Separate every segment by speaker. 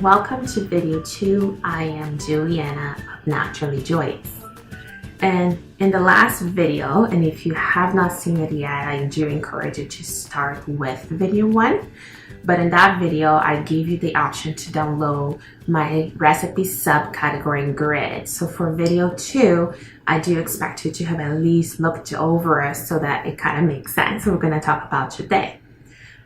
Speaker 1: and welcome to video 2. I am Juliana of Naturally Joyous. And in the last video, and if you have not seen it yet, I do encourage you to start with video 1. But in that video, I gave you the option to download my recipe subcategory grid. So for video 2, I do expect you to have at least looked over it so that it kind of makes sense. We're going to talk about today.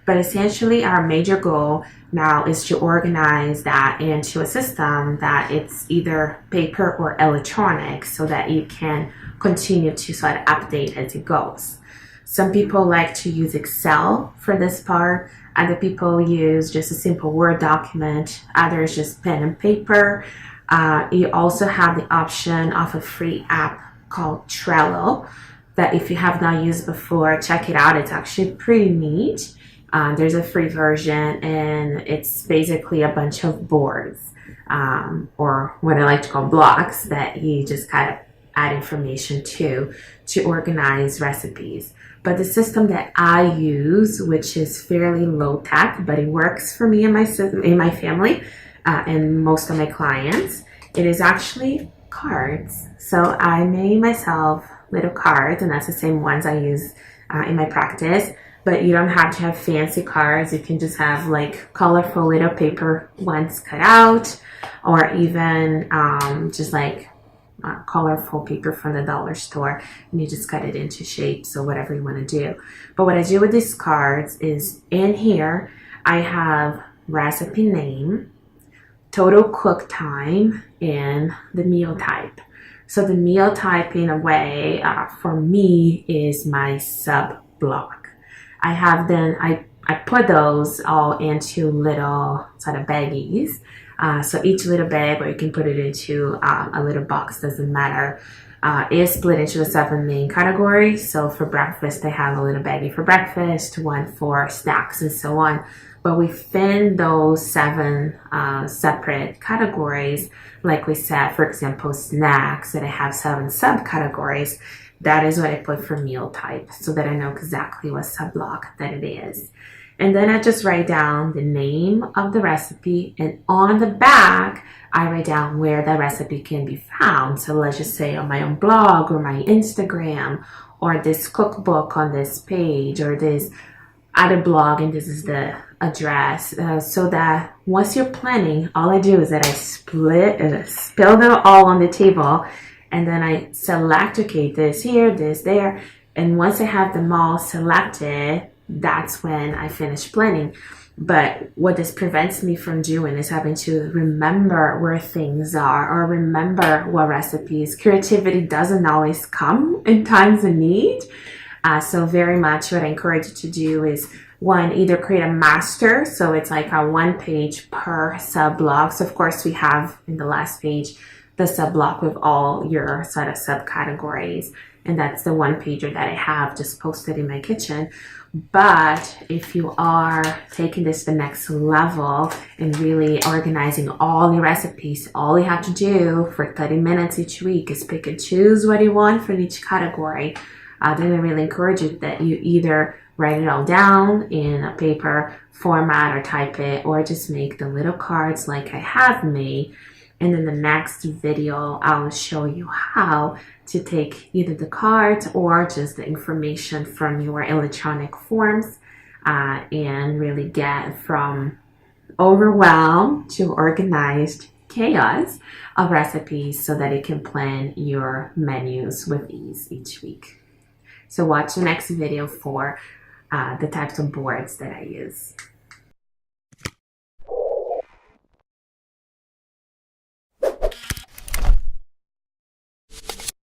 Speaker 1: But essentially, our major goal now is to organize that into a system that it's either paper or electronic so that you can continue to sort of update as it goes. Some people like to use Excel for this part. Other people use just a simple Word document. Others just pen and paper. You also have the option of a free app called Trello that if you have not used before, check it out. It's actually pretty neat. There's a free version and it's basically a bunch of boards or what I like to call blocks that you just kind of add information to organize recipes. But the system that I use, which is fairly low tech, but it works for me and my family and most of my clients, it is actually cards. So I made myself little cards, and that's the same ones I use in my practice. But you don't have to have fancy cards. You can just have like colorful little paper ones cut out, or even just like colorful paper from the dollar store, and you just cut it into shapes or whatever you want to do. But what I do with these cards is in here, I have recipe name, total cook time, and the meal type. So the meal type in a way for me is my sub block. I put those all into little sort of baggies. So each little bag, or you can put it into a little box, doesn't matter, is split into the 7 main categories. So for breakfast, I have a little baggie for breakfast, one for snacks, and so on. But within those 7 separate categories, like we said, for example, snacks, that I have 7 subcategories. That is what I put for meal type so that I know exactly what sub-block that it is. And then I just write down the name of the recipe, and on the back, I write down where the recipe can be found. So let's just say on my own blog or my Instagram or this cookbook on this page or this other blog, and this is the address. So that once you're planning, all I do is that I spill them all on the table. And then I select, okay, this here, this there. And once I have them all selected, that's when I finish planning. But what this prevents me from doing is having to remember where things are or remember what recipes. Creativity doesn't always come in times of need. So very much what I encourage you to do is, one, either create a master. So it's like a 1 page per sub block. So of course we have in the last page the sub block with all your sort of subcategories, and that's the 1 pager that I have just posted in my kitchen. But if you are taking this to the next level and really organizing all your recipes, all you have to do for 30 minutes each week is pick and choose what you want from each category. Then I really encourage you that you either write it all down in a paper format or type it, or just make the little cards like I have made. And in the next video, I'll show you how to take either the cards or just the information from your electronic forms and really get from overwhelmed to organized chaos of recipes so that you can plan your menus with ease each week. So watch the next video for the types of boards that I use.